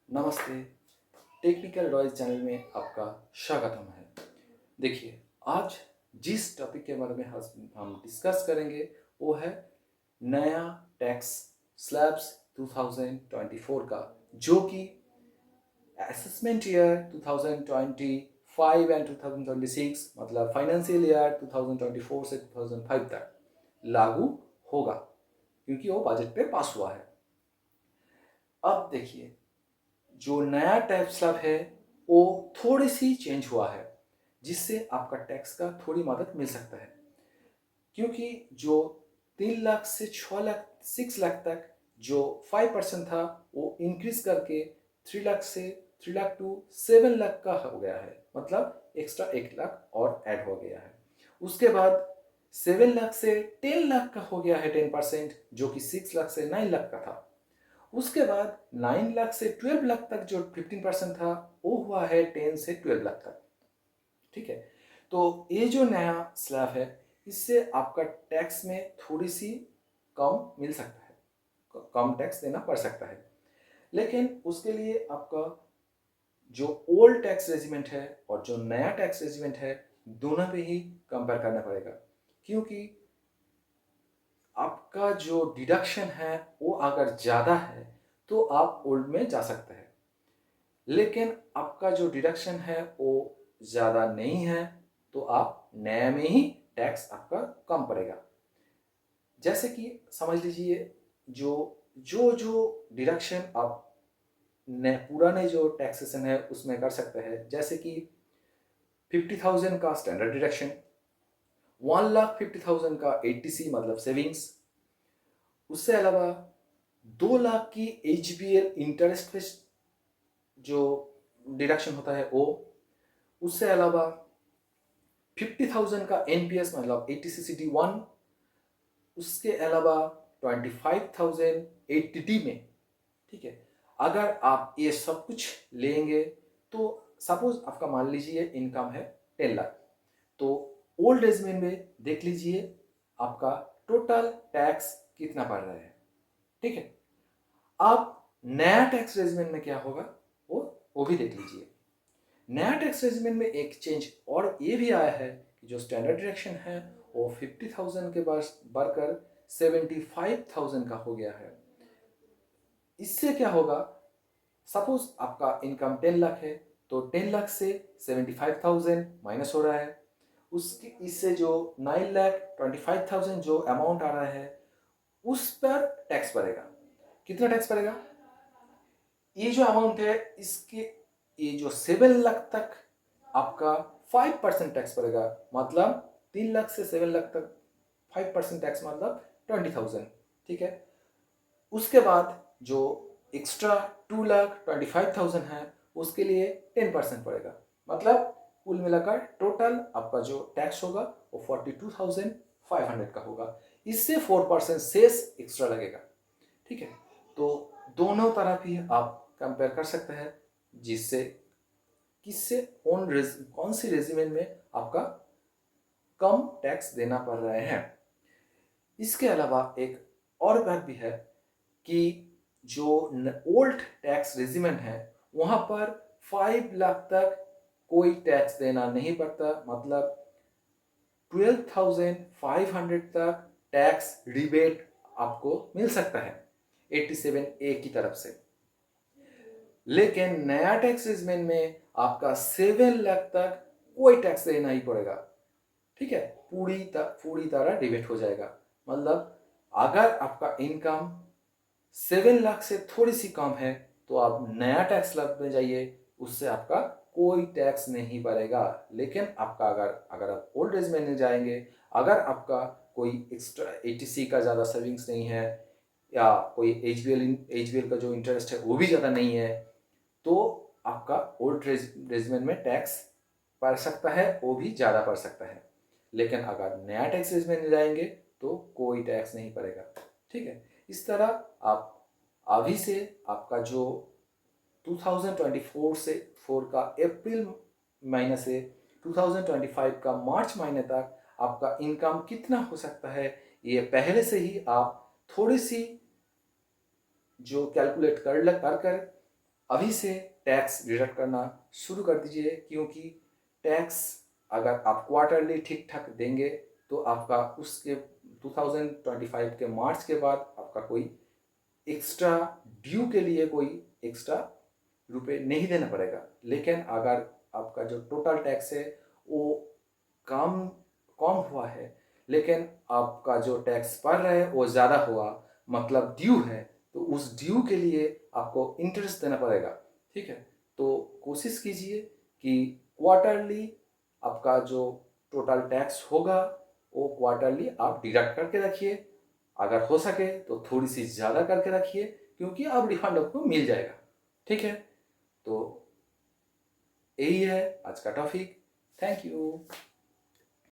नमस्ते। Technical रॉयज channel में आपका स्वागतम है। देखिए, आज जिस टॉपिक के बारे में हम डिस्कस करेंगे वो है नया टैक्स स्लैब्स 2024 का, जो कि असेसमेंट ईयर 2025 एंड 2026 मतलब फाइनेंशियल ईयर 2024 से 2005 तक लागू होगा, क्योंकि वो बजट पे पास हुआ है। अब देखिए, जो नया टैक्स स्लैब है वो थोड़ी सी चेंज हुआ है, जिससे आपका टैक्स का थोड़ी मदद मिल सकता है। क्योंकि जो 3 लाख से 6 लाख 6 लाख तक जो 5% था वो इंक्रीज करके 3 लाख से 3 लाख टू 7 लाख का हो गया है, मतलब एक्स्ट्रा 1 लाख और ऐड हो गया है। उसके बाद 7 लाख से 10 लाख का हो गया है 10%, जो कि 6 लाख से 9 लाख का था। उसके बाद 9 लाख से 12 लाख तक जो 15% था वो हुआ है 10 से 12 लाख तक। ठीक है, तो ये जो नया स्लैब है इससे आपका टैक्स में थोड़ी सी कम मिल सकता है, कम टैक्स देना पड़ सकता है। लेकिन उसके लिए आपका जो ओल्ड टैक्स रेजिमेंट है और जो नया टैक्स रेजिमेंट है दोनों पे ही कंपेयर करना पड़ेगा, क्योंकि आपका जो डिडक्शन है वो अगर ज़्यादा है तो आप ओल्ड में जा सकते हैं। लेकिन आपका जो डिडक्शन है वो ज़्यादा नहीं है तो आप नए में ही टैक्स आपका कम पड़ेगा। जैसे कि समझ लीजिए, जो जो जो डिडक्शन आप पुराने जो टैक्सेशन है उसमें कर सकते हैं, जैसे कि 50,000 का स्टैंडर्ड डिडक्शन, 1,50,000 का एटीसी मतलब सेविंग्स, उससे अलावा 2 लाख की एचबीएल इंटरेस्ट पे जो डिडक्शन होता है वो, उससे अलावा 50,000 का एनपीएस मतलब एटीसी-सिटी 1, उसके अलावा 25,000 एटीडी में। ठीक है, अगर आप ये सब कुछ लेंगे तो सपोज आपका मान लीजिए इनकम है 10 लाख, तो ओल्ड रेजिमेंट में देख लीजिए आपका टोटल टैक्स कितना पड़ रहा है। ठीक है, अब नया टैक्स रेजिमेंट में क्या होगा वो भी देख लीजिए। नया टैक्स रेजिमेंट में एक चेंज और ये भी आया है कि जो स्टैंडर्ड डिडक्शन है वो 50,000 के बाद बढ़कर 75,000 का हो गया है। इससे क्या होगा, सपोज आपका इनकम 10 लाख है तो 10 लाख से 75,000 माइनस हो रहा है। उसके इससे जो 9,25,000 जो अमाउंट आ रहा है उस पर टैक्स पड़ेगा। कितना टैक्स पड़ेगा? ये जो अमाउंट है इसके, ये जो 7 लाख तक आपका 5% टैक्स पड़ेगा, मतलब 3 लाख से 7 लाख तक 5% टैक्स मतलब 20,000। ठीक है, उसके बाद जो एक्स्ट्रा 2,25,000 है उसके लिए 10% पड़ेगा, मतलब कुल मिलाकर टोटल आपका जो टैक्स होगा वो 42,500 का होगा। इससे 4% सेस एक्स्ट्रा लगेगा। ठीक है, तो दोनों तरफ ही आप कंपेयर कर सकते हैं, जिससे किससे कौन सी रेजिमेंट में आपका कम टैक्स देना पड़ रहा है। इसके अलावा एक और बात भी है कि जो ओल्ड टैक्स रेजिमेंट है वहां पर 5 लाख तक कोई टैक्स देना नहीं पड़ता, मतलब 12,500 तक टैक्स रिबेट आपको मिल सकता है 87A की तरफ से। लेकिन नया टैक्स रेजिमेंट में आपका 7 लाख तक कोई टैक्स देना ही पड़ेगा। ठीक है, पूरी तरह डिबेट हो जाएगा, मतलब अगर आपका इनकम 7 लाख से थोड़ी सी कम है तो आप नया टैक्स स्लैब में जाइए, उससे आपका कोई टैक्स नहीं पड़ेगा। लेकिन आपका अगर आप ओल्ड एज में जाएंगे, अगर आपका कोई एक्स्ट्रा एटीसी का ज़्यादा सेविंग्स नहीं है या कोई एचबीएल का जो इंटरेस्ट है वो भी ज़्यादा नहीं है, तो आपका ओल्ड रेजिमेंट में टैक्स पड़ सकता है, वो भी ज़्यादा पड़ सकता है। लेकिन अगर नया टैक्स रेजिमेंट में जाएंगे तो कोई टैक्स नहीं पड़ेगा। ठीक है, इस तरह आप अभी से आपका जो 2024 से 4 का अप्रैल महीने से 2025 का मार्च महीने तक आपका इनकम कितना हो सकता है, ये पहले से ही आप थोड़ी सी जो कैलकुलेट कर कर अभी से टैक्स डिडक्ट करना शुरू कर दीजिए, क्योंकि टैक्स अगर आप क्वार्टरली ठीक ठाक देंगे तो आपका उसके 2025 के मार्च के बाद आपका कोई एक्स्ट्रा ड्यू के लिए कोई एक्स्ट्रा रुपए नहीं देना पड़ेगा। लेकिन अगर आपका जो टोटल टैक्स है वो कम कम हुआ है, लेकिन आपका जो टैक्स पड़ रहा है वो ज़्यादा हुआ, मतलब ड्यू है, तो उस ड्यू के लिए आपको इंटरेस्ट देना पड़ेगा। ठीक है, तो कोशिश कीजिए कि क्वार्टरली आपका जो टोटल टैक्स होगा वो क्वार्टरली आप डिडक्ट करके रखिए। अगर हो सके तो थोड़ी सी ज़्यादा करके रखिए, क्योंकि अब रिफंड आपको मिल जाएगा। ठीक है, तो यही है आज का टॉपिक। Thank you.